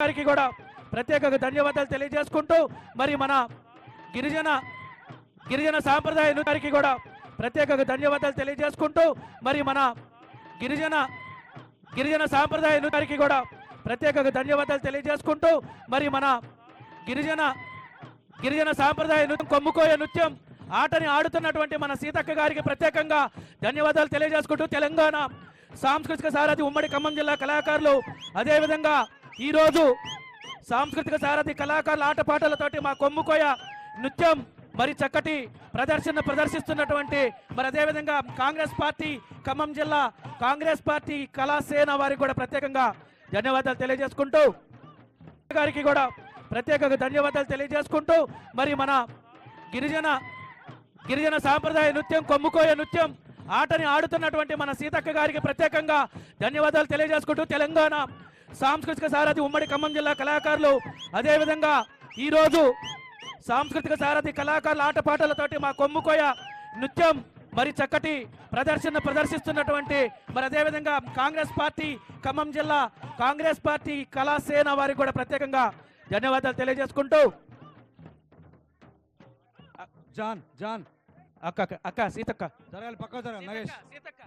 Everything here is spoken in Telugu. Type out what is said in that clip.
గారికి కూడా ప్రత్యేకంగా ధన్యవాదాలు తెలియజేసుకుంటూ మరి మన గిరిజన సాంప్రదాయ గారికి కూడా ప్రత్యేకంగా ధన్యవాదాలు తెలియజేసుకుంటూ మరి మన గిరిజన సాంప్రదాయ గారికి కూడా ప్రత్యేకంగా ధన్యవాదాలు తెలియజేసుకుంటూ మరి మన గిరిజన సాంప్రదాయ కొమ్ముకోయ నృత్యం ఆటని ఆడుతున్నటువంటి మన సీతక్క గారికి ప్రత్యేకంగా ధన్యవాదాలు తెలియజేసుకుంటూ తెలంగాణ సాంస్కృతిక సారథి ఉమ్మడి ఖమ్మం జిల్లా కళాకారులు అదేవిధంగా ఈరోజు సాంస్కృతిక సారథి కళాకారుల ఆటపాటలతోటి మా కొమ్ముకోయ నృత్యం మరి చక్కటి ప్రదర్శిస్తున్నటువంటి మరి అదేవిధంగా కాంగ్రెస్ పార్టీ ఖమ్మం జిల్లా కాంగ్రెస్ పార్టీ కళాసేన వారికి కూడా ప్రత్యేకంగా ధన్యవాదాలు తెలియజేసుకుంటూ గారికి కూడా ప్రత్యేకంగా ధన్యవాదాలు తెలియజేసుకుంటూ మరి మన గిరిజన సాంప్రదాయ నృత్యం కొమ్ముకోయ నృత్యం ఆటని ఆడుతున్నటువంటి మన సీతక్క గారికి ప్రత్యేకంగా ధన్యవాదాలు తెలియజేసుకుంటూ తెలంగాణ సాంస్కృతిక సారథి ఉమ్మడి ఖమ్మం జిల్లా కళాకారులు అదేవిధంగా ఈరోజు సాంస్కృతిక సారథి కళాకారుల ఆటపాటలతోటి మా కొమ్ముకోయ నృత్యం మరి చక్కటి ప్రదర్శిస్తున్నటువంటి మరి అదేవిధంగా కాంగ్రెస్ పార్టీ ఖమ్మం జిల్లా కాంగ్రెస్ పార్టీ కళాసేన వారికి కూడా ప్రత్యేకంగా ధన్యవాదాలు తెలియజేసుకుంటూ జాన్ అక్క సీతక్క జరగాలి పక్క జరగాలి నగేష్ సీతక్క